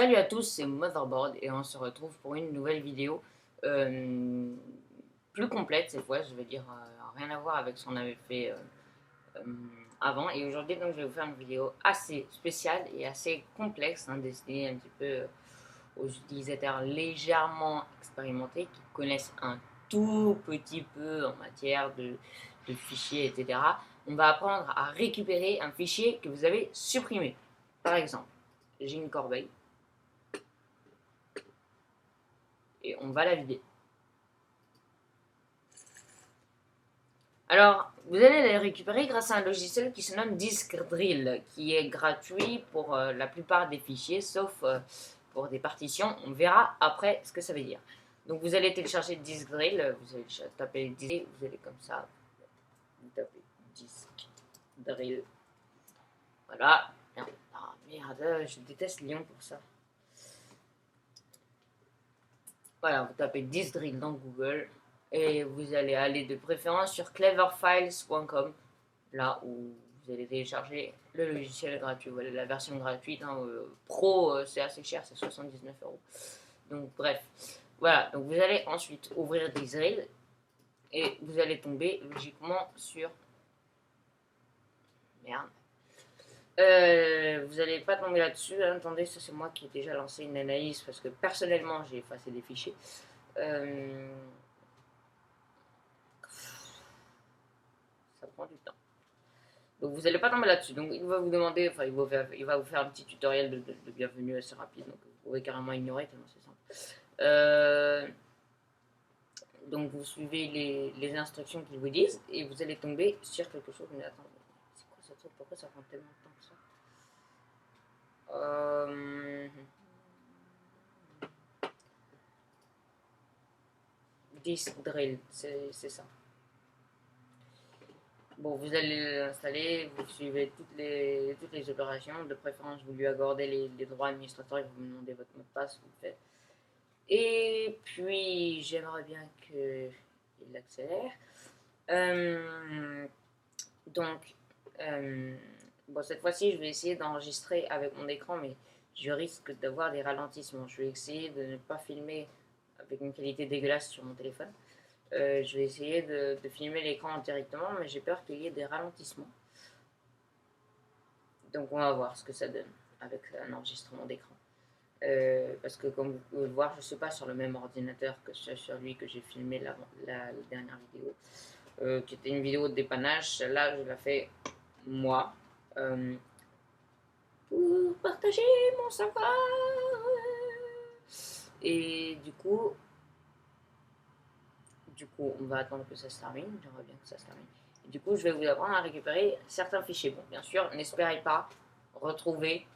Salut à tous, c'est Motherboard et on se retrouve pour une nouvelle vidéo euh, plus complète cette fois, je veux dire, rien à voir avec ce qu'on avait fait euh, avant. Et aujourd'hui, donc, je vais vous faire une vidéo assez spéciale et assez complexe, hein, destinée un petit peu aux utilisateurs légèrement expérimentés qui connaissent un tout petit peu en matière de fichiers, etc. On va apprendre à récupérer un fichier que vous avez supprimé. Par exemple, j'ai une corbeille et on va la vider. Alors, vous allez les récupérer grâce à un logiciel qui se nomme Disk Drill, qui est gratuit pour la plupart des fichiers, sauf pour des partitions. On verra après ce que ça veut dire. Donc, vous allez télécharger Disk Drill, vous allez taper Disk, vous allez comme ça, vous tapez Disk Drill. Voilà. Ah merde, je déteste Lyon pour ça. Voilà, vous tapez Disk Drill dans Google et vous allez aller de préférence sur cleverfiles.com, là où vous allez télécharger le logiciel gratuit. Voilà, la version gratuite, hein, pro, c'est assez cher, c'est 79 €. Donc bref, voilà, donc vous allez ensuite ouvrir Disk Drill et vous allez tomber logiquement sur... Merde. Vous n'allez pas tomber là-dessus, hein. Attendez, ça c'est moi qui ai déjà lancé une analyse parce que personnellement j'ai effacé des fichiers. Ça prend du temps. Donc vous n'allez pas tomber là-dessus. Donc il va vous demander, enfin il va vous faire un petit tutoriel de bienvenue assez rapide. Donc vous pouvez carrément ignorer tellement c'est simple. Donc vous suivez les instructions qu'ils vous disent et vous allez tomber sur quelque chose. Mais attends, c'est quoi ce truc? Pourquoi ça prend tellement de temps que ça? Disk drill, c'est ça. Bon, vous allez l'installer, vous suivez toutes les opérations. De préférence, vous lui accordez les droits administrateurs et vous me demandez votre mot de passe, vous le faites. Et puis, j'aimerais bien qu'il accélère. Euh, donc, bon, cette fois-ci, je vais essayer d'enregistrer avec mon écran, mais je risque d'avoir des ralentissements. Je vais essayer de ne pas filmer avec une qualité dégueulasse sur mon téléphone. Je vais essayer de filmer l'écran directement, mais j'ai peur qu'il y ait des ralentissements. Donc on va voir ce que ça donne avec un enregistrement d'écran. Parce que comme vous pouvez le voir, je ne suis pas sur le même ordinateur que sur lui que j'ai filmé la dernière vidéo, qui était une vidéo de dépannage. Celle-là, je la fais moi, pour partager mon savoir. Et du coup, on va attendre que ça se termine. J'aimerais bien que ça se termine. Et du coup, je vais vous apprendre à récupérer certains fichiers. Bon, bien sûr, n'espérez pas retrouver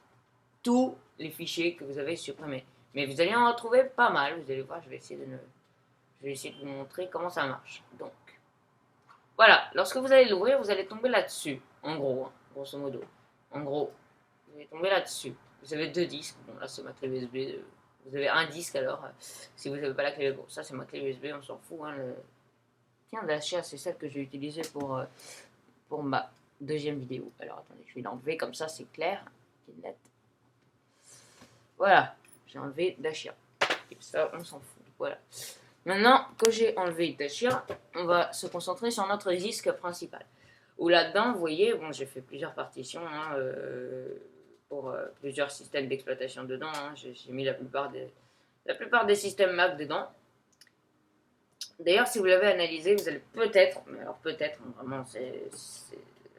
tous les fichiers que vous avez supprimés. Mais vous allez en retrouver pas mal. Vous allez voir, je vais essayer de vous montrer comment ça marche. Donc, voilà. Lorsque vous allez l'ouvrir, vous allez tomber là-dessus. En gros, hein, grosso modo. En gros, vous allez tomber là-dessus. Vous avez deux disques. Bon, là, c'est ma clé USB. Vous avez un disque alors. Si vous n'avez pas la clé USB, bon, ça, c'est ma clé USB. On s'en fout. Hein, Tiens, l'achat, c'est celle que j'ai utilisée pour ma deuxième vidéo. Alors, attendez, je vais l'enlever comme ça, c'est clair. C'est net. Voilà, j'ai enlevé Dashia. Et ça, on s'en fout. Voilà. Maintenant que j'ai enlevé Dashia, on va se concentrer sur notre disque principal. Où là-dedans, vous voyez, bon, j'ai fait plusieurs partitions hein, pour plusieurs systèmes d'exploitation dedans. Hein. J'ai mis la plupart des systèmes Mac dedans. D'ailleurs, si vous l'avez analysé, vous allez peut-être, mais alors peut-être, vraiment,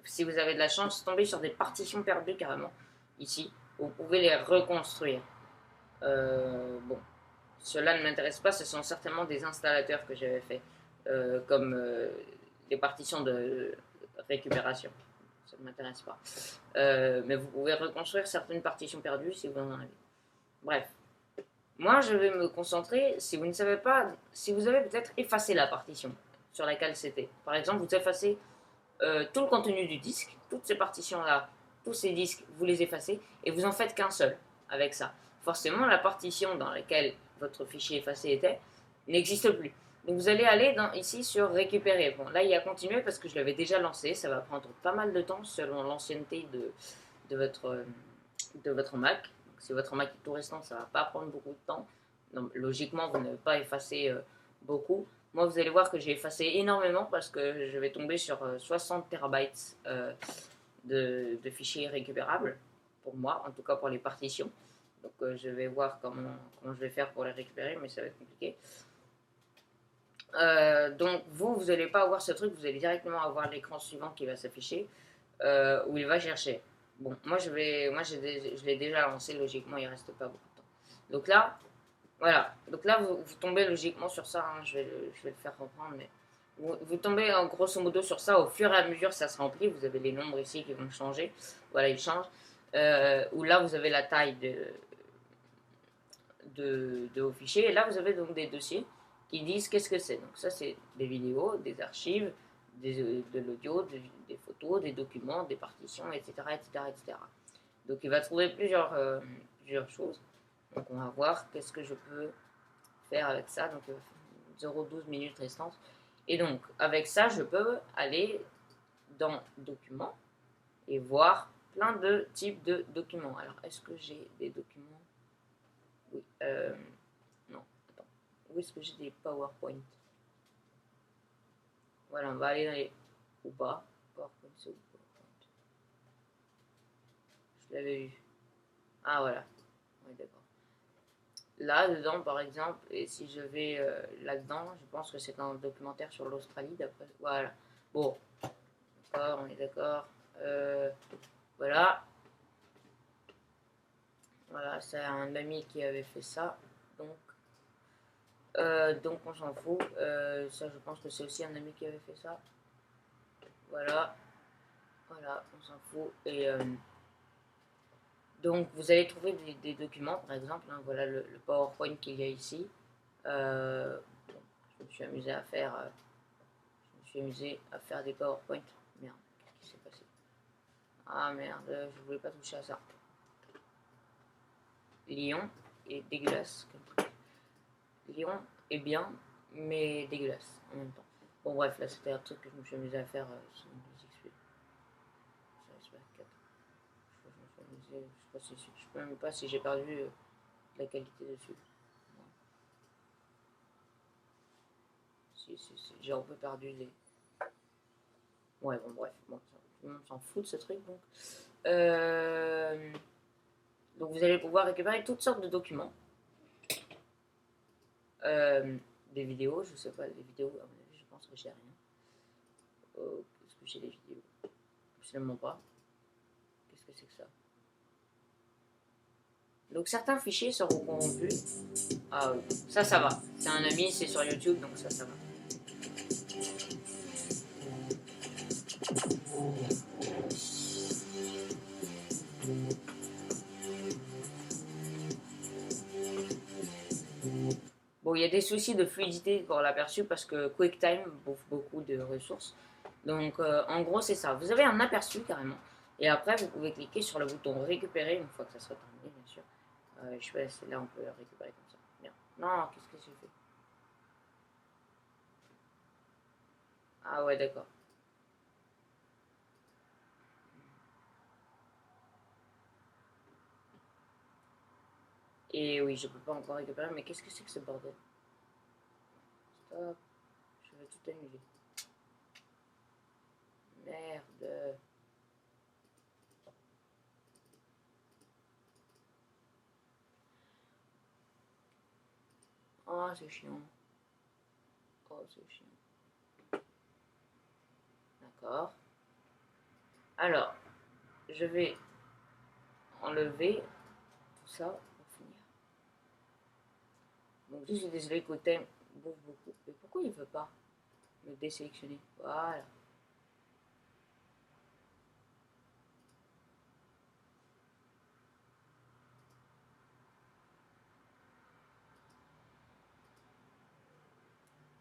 si vous avez de la chance, tomber sur des partitions perdues carrément, ici. Vous pouvez les reconstruire. Bon, cela ne m'intéresse pas, ce sont certainement des installateurs que j'avais fait, comme les partitions de récupération. Ça ne m'intéresse pas. Mais vous pouvez reconstruire certaines partitions perdues si vous en avez. Bref. Moi, je vais me concentrer, si vous ne savez pas, si vous avez peut-être effacé la partition sur laquelle c'était. Par exemple, vous effacez tout le contenu du disque, toutes ces partitions-là, tous ces disques, vous les effacez et vous en faites qu'un seul avec ça. Forcément, la partition dans laquelle votre fichier effacé était n'existe plus. Donc vous allez aller ici sur récupérer. Bon, là, il y a continuer parce que je l'avais déjà lancé. Ça va prendre pas mal de temps selon l'ancienneté de votre Mac. si votre Mac est tout récent, ça ne va pas prendre beaucoup de temps. Donc, logiquement, vous n'avez pas effacé beaucoup. Moi, vous allez voir que j'ai effacé énormément parce que je vais tomber sur 60 terabytes de fichiers récupérables, pour moi, en tout cas pour les partitions. Donc je vais voir comment je vais faire pour les récupérer, mais ça va être compliqué. Donc vous n'allez pas avoir ce truc, vous allez directement avoir l'écran suivant qui va s'afficher, où il va chercher. Bon, je l'ai déjà lancé, logiquement il reste pas beaucoup de temps. Donc là, voilà, donc là vous tombez logiquement sur ça, hein. Je vais le faire reprendre, mais vous tombez en grosso modo sur ça, au fur et à mesure ça se remplit, vous avez les nombres ici qui vont changer, voilà ils changent, où là vous avez la taille de vos fichiers, et là vous avez donc des dossiers qui disent qu'est-ce que c'est. Donc ça c'est des vidéos, des archives, de l'audio, des photos, des documents, des partitions, etc., etc., etc. Donc il va trouver plusieurs choses. Donc on va voir qu'est-ce que je peux faire avec ça. Donc 0,12 minutes restantes. Et donc avec ça je peux aller dans documents et voir plein de types de documents. Alors est-ce que j'ai des documents? Oui, non, attends. Où est-ce que j'ai des PowerPoint? Voilà, on va aller dans les... Ou pas. PowerPoint, c'est où PowerPoint? Je l'avais vu. Ah, voilà. Oui, d'accord. Là, dedans, par exemple, et si je vais là-dedans, je pense que c'est un documentaire sur l'Australie, d'après... Voilà. Bon. D'accord, on est d'accord. Voilà. Voilà, c'est un ami qui avait fait ça. Donc on s'en fout. Ça, je pense que c'est aussi un ami qui avait fait ça. Voilà. Voilà, on s'en fout. Et donc vous allez trouver des documents, par exemple. Hein, voilà le PowerPoint qu'il y a ici. Bon, je me suis amusé à faire. Des PowerPoint. Merde, qu'est-ce qui s'est passé? Ah merde, je voulais pas toucher à ça. Lyon est dégueulasse. Lyon est bien, mais dégueulasse en même temps. Bon bref, là c'était un truc que je me suis amusé à faire sur mon XP. Je sais même pas si j'ai perdu la qualité dessus. Non. Si, j'ai un peu perdu les... Ouais, bon bref, bon, tout le monde s'en fout de ce truc donc. Donc vous allez pouvoir récupérer toutes sortes de documents. Des vidéos, je sais pas, des vidéos, à mon avis, je pense que j'ai rien. Est-ce que j'ai des vidéos? Absolument pas. Qu'est-ce que c'est que ça? Donc certains fichiers seront corrompus. Ah oui, ça va. C'est un ami, c'est sur YouTube, donc ça va. Bon, il y a des soucis de fluidité pour l'aperçu parce que QuickTime bouffe beaucoup de ressources. Donc en gros c'est ça. Vous avez un aperçu carrément. Et après vous pouvez cliquer sur le bouton récupérer une fois que ça sera terminé bien sûr. Je vais laisser là, on peut le récupérer comme ça. Bien. Non, qu'est-ce que j'ai fait? Ah ouais, d'accord. Et oui, je peux pas encore récupérer, mais qu'est-ce que c'est que ce bordel? Stop. Je vais tout annuler. Merde. Oh, c'est chiant. Oh, c'est chiant. D'accord. Alors, je vais enlever tout ça pour finir. Donc, je suis désolé, côté bouffe beaucoup. Mais pourquoi il veut pas me désélectionner? Voilà.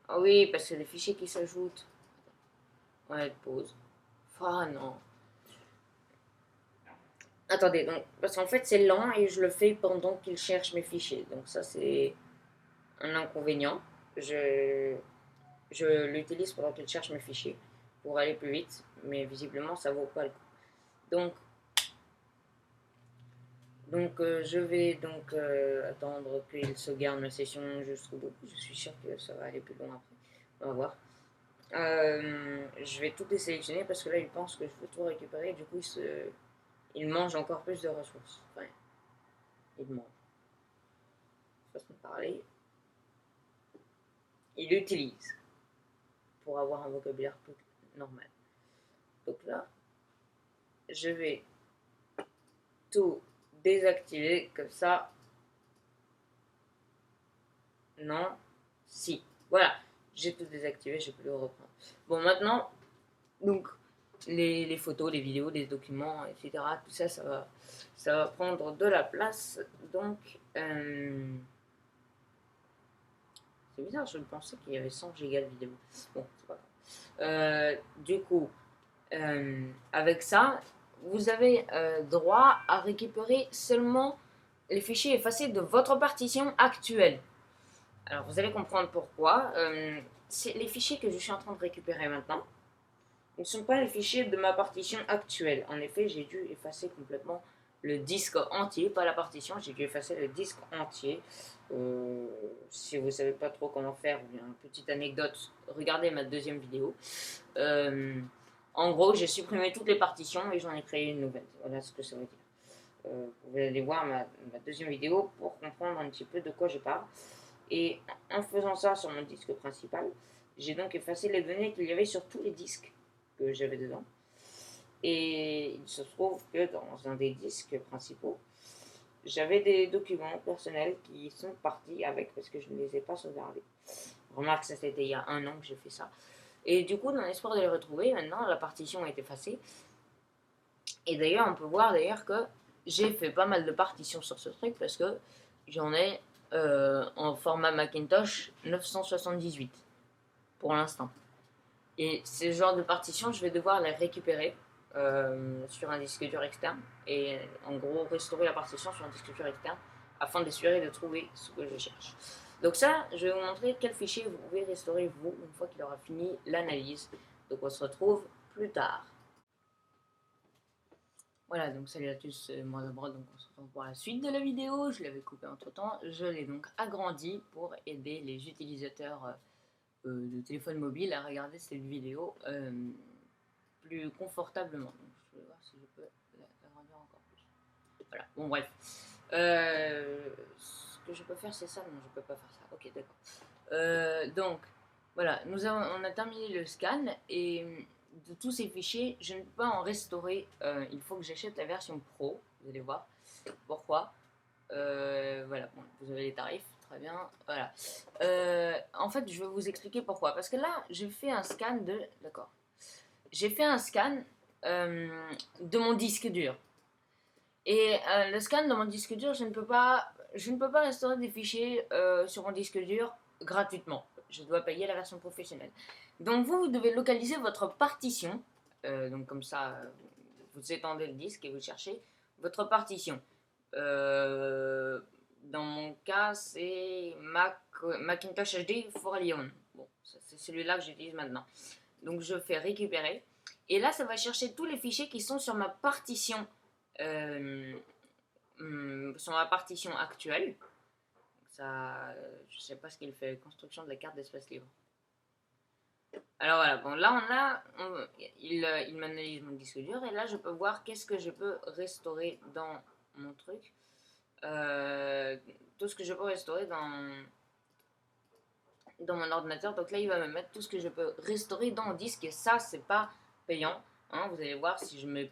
Ah oui, parce que c'est des fichiers qui s'ajoutent. Ouais, pause. Ah non. Attendez, donc, parce qu'en fait c'est lent et je le fais pendant qu'il cherche mes fichiers. Donc ça c'est un inconvénient. Je l'utilise pendant qu'il cherche mes fichiers pour aller plus vite, mais visiblement ça vaut pas le coup. Donc Donc je vais donc attendre qu'il sauvegarde ma session jusqu'au bout. Je suis sûr que ça va aller plus loin après. On va voir. Je vais tout désélectionner parce que là il pense que je veux tout récupérer. Du coup il mange encore plus de ressources. Enfin, il mange. Façon de parler. Il utilise pour avoir un vocabulaire plus normal. Donc là, je vais tout désactiver comme ça. Non, si. Voilà, j'ai tout désactivé, je peux le reprendre. Bon, maintenant, donc, les photos, les vidéos, les documents, etc., tout ça, ça va prendre de la place. Donc, c'est bizarre, je pensais qu'il y avait 100 gigas de vidéos. Bon, c'est pas grave. Du coup, avec ça, vous avez droit à récupérer seulement les fichiers effacés de votre partition actuelle. Alors, vous allez comprendre pourquoi. Les fichiers que je suis en train de récupérer maintenant ne sont pas les fichiers de ma partition actuelle. En effet, j'ai dû effacer complètement le disque entier, pas la partition, j'ai dû effacer le disque entier. Si vous ne savez pas trop comment faire, une petite anecdote, regardez ma deuxième vidéo. En gros, j'ai supprimé toutes les partitions et j'en ai créé une nouvelle. Voilà ce que ça veut dire. Vous allez voir ma deuxième vidéo pour comprendre un petit peu de quoi je parle. Et en faisant ça sur mon disque principal, j'ai donc effacé les données qu'il y avait sur tous les disques que j'avais dedans. Et il se trouve que dans un des disques principaux, j'avais des documents personnels qui sont partis avec parce que je ne les ai pas sauvegardés. Remarque, ça c'était il y a 1 an que j'ai fait ça. Et du coup, dans l'espoir de les retrouver, maintenant la partition est effacée. Et d'ailleurs, on peut voir d'ailleurs que j'ai fait pas mal de partitions sur ce truc parce que j'en ai en format Macintosh 978 pour l'instant. Et ces genres de partitions, je vais devoir les récupérer sur un disque dur externe et en gros restaurer la partition sur un disque dur externe afin d'assurer de trouver ce que je cherche. Donc ça, je vais vous montrer quel fichier vous pouvez restaurer vous une fois qu'il aura fini l'analyse. Donc on se retrouve plus tard. Voilà, donc salut à tous, moi d'abord, donc on se retrouve pour la suite de la vidéo. Je l'avais coupé entre temps, je l'ai donc agrandi pour aider les utilisateurs de téléphone mobile à regarder cette vidéo plus confortablement. Donc, je vais voir si je peux l'agrandir encore plus. Voilà, bon bref. Ce que je peux faire c'est ça, non je peux pas faire ça. Ok d'accord. Donc voilà, on a terminé le scan et de tous ces fichiers, je ne peux pas en restaurer. Il faut que j'achète la version pro. Vous allez voir pourquoi. Voilà, bon, vous avez les tarifs, très bien. Voilà. En fait, je vais vous expliquer pourquoi. Parce que là, j'ai fait un scan de. D'accord. J'ai fait un scan de mon disque dur. Et le scan de mon disque dur, je ne peux pas restaurer des fichiers sur mon disque dur gratuitement. Je dois payer la version professionnelle. Donc vous devez localiser votre partition. Donc comme ça, vous étendez le disque et vous cherchez votre partition. Dans mon cas, c'est Macintosh HD for Lyon. Bon, c'est celui-là que j'utilise maintenant. Donc je fais récupérer. Et là, ça va chercher tous les fichiers qui sont sur ma partition sur ma partition actuelle. Ça, je sais pas ce qu'il fait, construction de la carte d'espace libre. Alors voilà, bon là il m'analyse mon disque dur et là je peux voir qu'est-ce que je peux restaurer dans mon truc. Tout ce que je peux restaurer dans mon ordinateur. Donc là il va me mettre tout ce que je peux restaurer dans mon disque et ça c'est pas payant. Hein, vous allez voir si je mets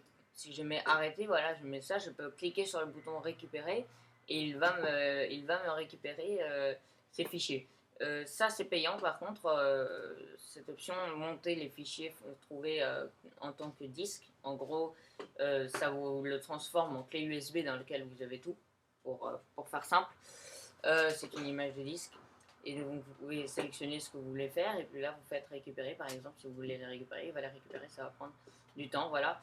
arrêter, voilà, je mets ça, je peux cliquer sur le bouton récupérer et il va me récupérer ces fichiers. Ça c'est payant par contre, cette option monter les fichiers trouvés en tant que disque. En gros, ça vous le transforme en clé USB dans lequel vous avez tout, pour faire simple. C'est une image de disque. Et donc vous pouvez sélectionner ce que vous voulez faire et puis là vous faites récupérer par exemple si vous voulez les récupérer, il va les récupérer, ça va prendre du temps, voilà,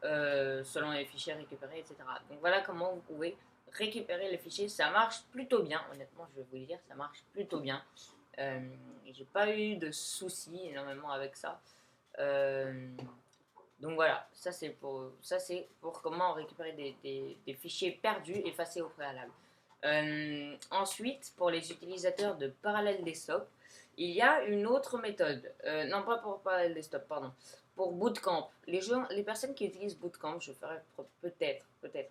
selon les fichiers récupérés, etc. Donc voilà comment vous pouvez récupérer les fichiers, ça marche plutôt bien, honnêtement je vais vous le dire, ça marche plutôt bien. J'ai pas eu de soucis énormément avec ça. Donc voilà, ça c'est pour comment récupérer des fichiers perdus effacés au préalable. Ensuite, pour les utilisateurs de Parallel Desktop, il y a une autre méthode. Non, pas pour Parallel Desktop, pardon. Pour Bootcamp. Les personnes qui utilisent Bootcamp, je ferai peut-être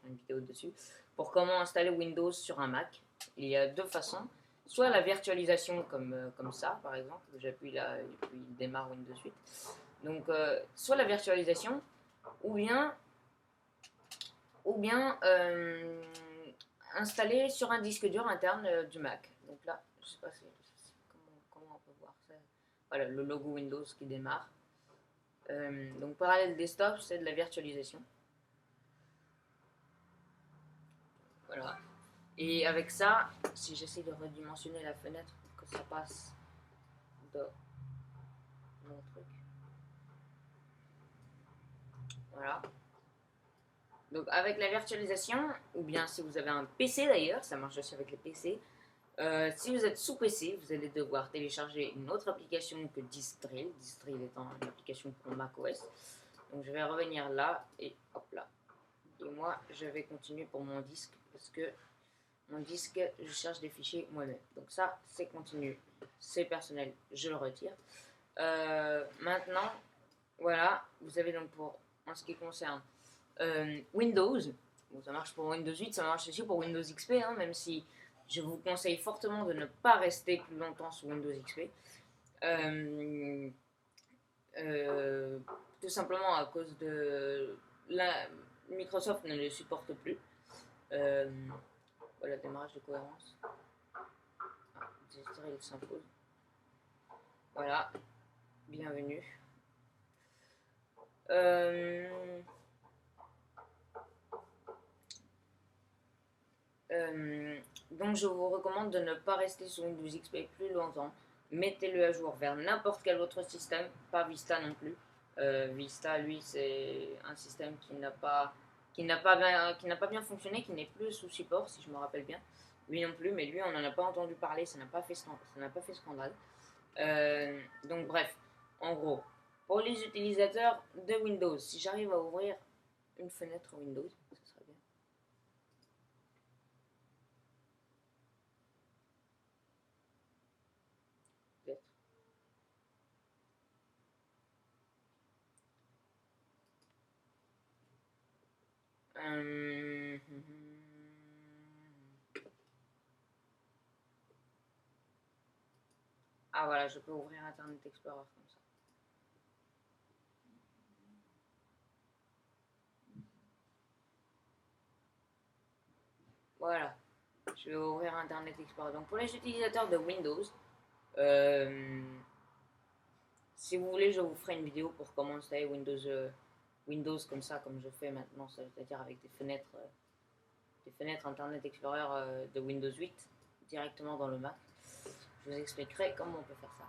une vidéo dessus, pour comment installer Windows sur un Mac. Il y a deux façons. Soit la virtualisation comme ça, par exemple. J'appuie là et puis il démarre Windows 8. Donc, soit la virtualisation, ou bien installer sur un disque dur interne du Mac. Donc là, je sais pas comment on peut voir ça. Voilà, le logo Windows qui démarre. Donc Parallel Desktop, c'est de la virtualisation. Voilà. Et avec ça, si j'essaie de redimensionner la fenêtre pour que ça passe dans mon truc. Voilà. Donc avec la virtualisation, ou bien si vous avez un PC d'ailleurs, ça marche aussi avec les PC. Si vous êtes sous PC, vous allez devoir télécharger une autre application que Diskdrill. Diskdrill étant une application pour macOS. Donc je vais revenir là et hop là. Et moi, je vais continuer pour mon disque parce que mon disque, je cherche des fichiers moi-même. Donc ça, c'est continu, c'est personnel, je le retire. Maintenant, voilà, vous avez donc en ce qui concerne Windows. Bon, ça marche pour Windows 8, ça marche aussi pour Windows XP, hein, même si je vous conseille fortement de ne pas rester plus longtemps sur Windows XP. Euh, euh, Tout simplement à cause de Microsoft ne le supporte plus. Voilà, démarrage de cohérence. Il s'impose. Voilà, bienvenue. Donc je vous recommande de ne pas rester sur Windows XP plus longtemps. Mettez-le à jour vers n'importe quel autre système, pas Vista non plus. Vista, lui, c'est un système qui n'a pas bien fonctionné, qui n'est plus sous support, si je me rappelle bien. Lui non plus, mais lui, on n'en a pas entendu parler, ça n'a pas fait scandale. Donc bref, en gros, pour les utilisateurs de Windows, si j'arrive à ouvrir une fenêtre Windows, ça serait bien. Peut-être. Ah voilà, je peux ouvrir Internet Explorer comme ça. Voilà, je vais ouvrir Internet Explorer. Donc pour les utilisateurs de Windows, si vous voulez, je vous ferai une vidéo pour comment installer Windows comme ça, comme je fais maintenant, c'est-à-dire avec des fenêtres Internet Explorer de Windows 8 directement dans le Mac. Je vous expliquerai comment on peut faire ça.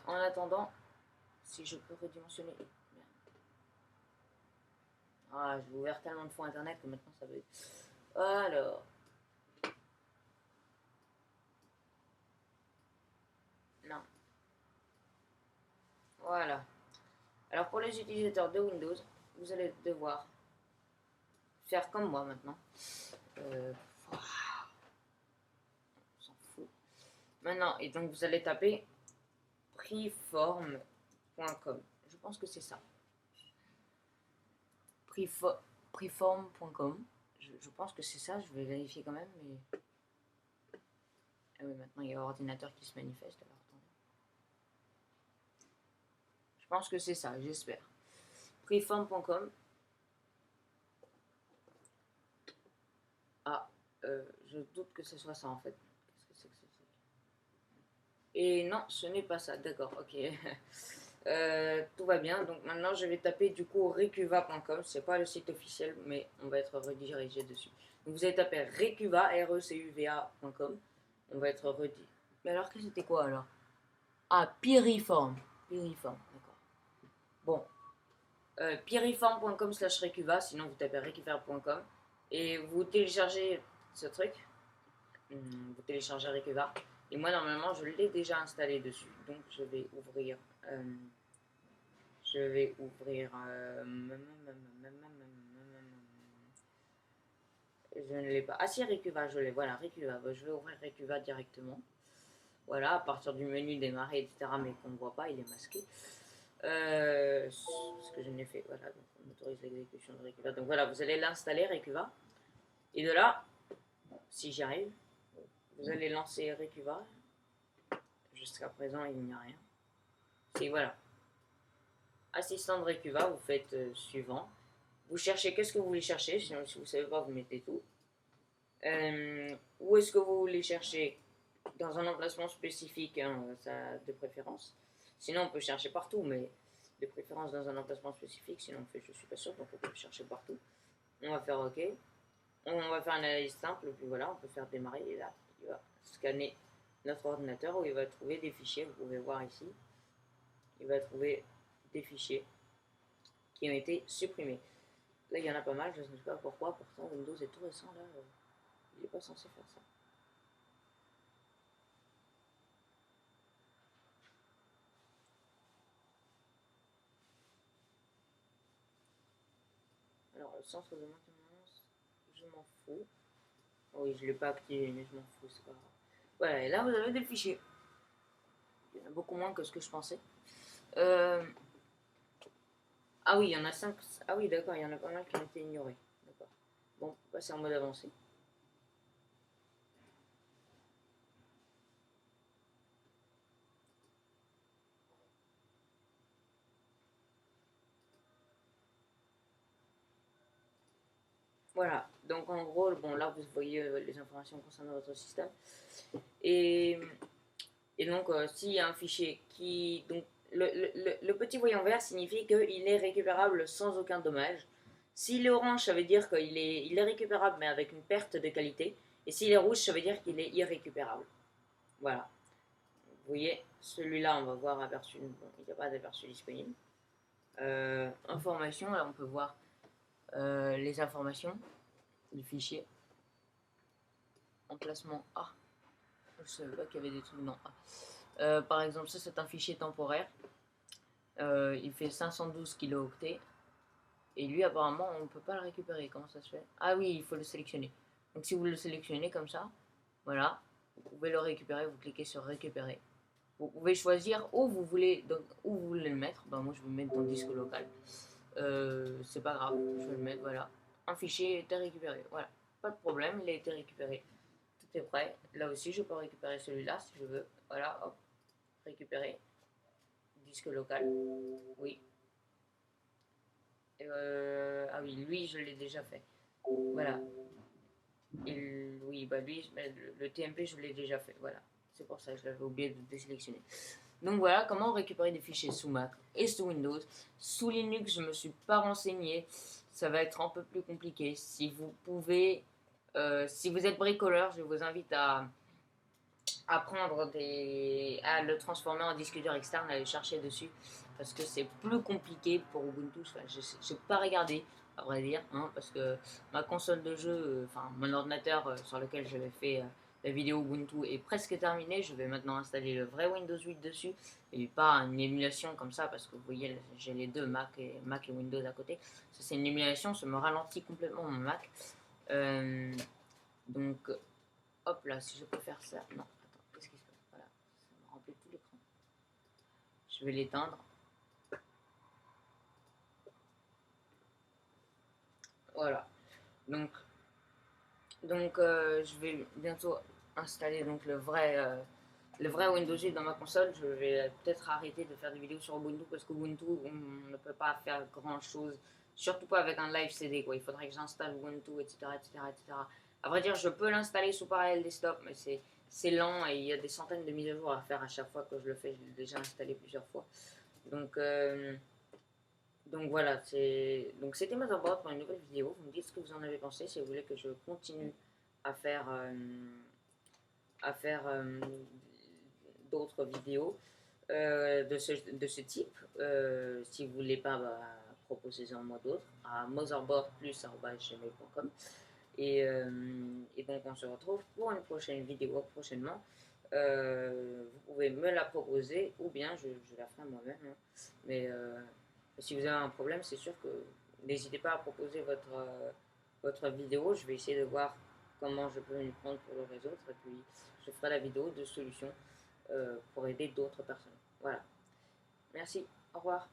En attendant, si je peux redimensionner. Ah, j'ai ouvert tellement de fois Internet que maintenant ça veut. Alors. Non. Voilà. Alors pour les utilisateurs de Windows, vous allez devoir faire comme moi maintenant. On s'en fout. Maintenant, et donc vous allez taper preform.com. Je pense que c'est ça. Preform.com. Je pense que c'est ça, je vais vérifier quand même, mais. Ah oui, maintenant il y a l'ordinateur qui se manifeste. Alors, attendez. Je pense que c'est ça, j'espère. Preform.com. Ah, je doute que ce soit ça en fait. Qu'est-ce que c'est que ce truc? Et non, ce n'est pas ça, d'accord, ok. Tout va bien, donc maintenant je vais taper du coup recuva.com, c'est pas le site officiel, mais on va être redirigé dessus. Donc vous allez taper recuva, recuva.com, on va être redirigé. Mais alors, que c'était quoi alors? Ah, Piriform, d'accord. Bon, piriform.com/recuva, sinon vous tapez recuva.com et vous téléchargez ce truc. Vous téléchargez Recuva. Et moi, normalement, je l'ai déjà installé dessus. Donc, je vais Je vais ouvrir. Je ne l'ai pas. Ah si, Recuva, je l'ai. Voilà, Recuva. Je vais ouvrir Recuva directement. Voilà, à partir du menu démarrer, etc. Mais qu'on ne voit pas, il est masqué. Ce que je n'ai fait. Voilà, donc on autorise l'exécution de Recuva. Donc voilà, vous allez l'installer, Recuva. Et de là, si j'y arrive, vous allez lancer Recuva. Jusqu'à présent, il n'y a rien. C'est voilà. Assistant de Recuva, vous faites suivant. Vous cherchez qu'est-ce que vous voulez chercher. Sinon, si vous ne savez pas, vous mettez tout. Où est-ce que vous voulez chercher? Dans un emplacement spécifique, hein, ça de préférence. Sinon, on peut chercher partout, mais de préférence dans un emplacement spécifique. Sinon, on fait je suis pas sûr, donc on peut chercher partout. On va faire OK. On va faire une analyse simple, puis voilà, on peut faire démarrer. Et là, il va scanner notre ordinateur où il va trouver des fichiers. Vous pouvez voir ici. Il va trouver des fichiers qui ont été supprimés. Là, il y en a pas mal, je ne sais pas pourquoi. Pourtant, Windows est tout récent, là. Il n'est pas censé faire ça. Alors, le centre de maintenance, je m'en fous. Oui, je ne l'ai pas activé, mais je m'en fous, c'est pas grave. Voilà, et là, vous avez des fichiers. Il y en a beaucoup moins que ce que je pensais. Ah oui, il y en a 5. Ah oui, d'accord, il y en a pas mal qui ont été ignorés. D'accord. Bon, on va passer en mode avancé. Voilà, donc en gros, bon là vous voyez les informations concernant votre système. Et, et donc s'il y a un fichier qui... Donc le petit voyant vert signifie qu'il est récupérable sans aucun dommage. S'il est orange, ça veut dire il est récupérable mais avec une perte de qualité. Et s'il est rouge, ça veut dire qu'il est irrécupérable. Voilà. Vous voyez, celui-là, on va voir aperçu. Bon, il n'y a pas d'aperçu disponible. Information, là on peut voir les informations du fichier. Emplacement A. Je ne savais pas qu'il y avait des trucs dans A. Par exemple, ça c'est un fichier temporaire. Il fait 512 kilooctets. Et lui, apparemment, on ne peut pas le récupérer. Comment ça se fait? Ah oui, il faut le sélectionner. Donc si vous le sélectionnez comme ça, voilà, vous pouvez le récupérer. Vous cliquez sur récupérer. Vous pouvez choisir où vous voulez, donc, où vous voulez le mettre. Ben, moi, je vais le mettre dans le disque local. C'est pas grave, je vais le mettre, voilà. Un fichier a été récupéré. Voilà, pas de problème, il a été récupéré. Tout est prêt. Là aussi, je peux récupérer celui-là si je veux. Voilà, hop, récupérer. Disque local. Oui. Ah oui, lui, je l'ai déjà fait. Voilà. Oui, bah lui, le TMP, je l'ai déjà fait. Voilà. C'est pour ça que je l'avais oublié de désélectionner. Donc voilà comment récupérer des fichiers sous Mac et sous Windows. Sous Linux, je ne me suis pas renseigné. Ça va être un peu plus compliqué. Si vous pouvez, si vous êtes bricoleur, je vous invite à à le transformer en disque dur externe, à aller chercher dessus, parce que c'est plus compliqué pour Ubuntu. Enfin, je n'ai pas regardé, à vrai dire, hein, parce que ma console de jeu, enfin mon ordinateur sur lequel j'avais fait la vidéo Ubuntu est presque terminée. Je vais maintenant installer le vrai Windows 8 dessus, et pas une émulation comme ça, parce que vous voyez, j'ai les deux Mac et Windows à côté. Ça, c'est une émulation, ça me ralentit complètement mon Mac. Donc, hop là, si je peux faire ça. Non, attends, qu'est-ce qui se passe? Voilà, ça me remplit tout l'écran. Je vais l'éteindre. Voilà. Donc je vais bientôt installer donc le vrai Windows 8 dans ma console. Je vais peut-être arrêter de faire des vidéos sur Ubuntu parce qu'Ubuntu, on ne peut pas faire grand chose, surtout pas avec un live CD, quoi. Il faudrait que j'installe Ubuntu, etc., etc., etc. À vrai dire, je peux l'installer sous Parallel Desktop, mais c'est lent et il y a des centaines de mises à jour à faire à chaque fois que je le fais. Je l'ai déjà installé plusieurs fois. Donc voilà, c'était Motherboard pour une nouvelle vidéo. Vous me dites ce que vous en avez pensé, si vous voulez que je continue à faire, d'autres vidéos de ce type. Si vous ne voulez pas, bah, proposez-en moi d'autres à motherboardplus@gmail.com. Et donc on se retrouve pour une prochaine vidéo prochainement. Vous pouvez me la proposer ou bien je la ferai moi-même. Hein. Mais Si vous avez un problème, c'est sûr que n'hésitez pas à proposer votre vidéo. Je vais essayer de voir comment je peux m'y prendre pour le résoudre. Et puis, je ferai la vidéo de solution pour aider d'autres personnes. Voilà. Merci. Au revoir.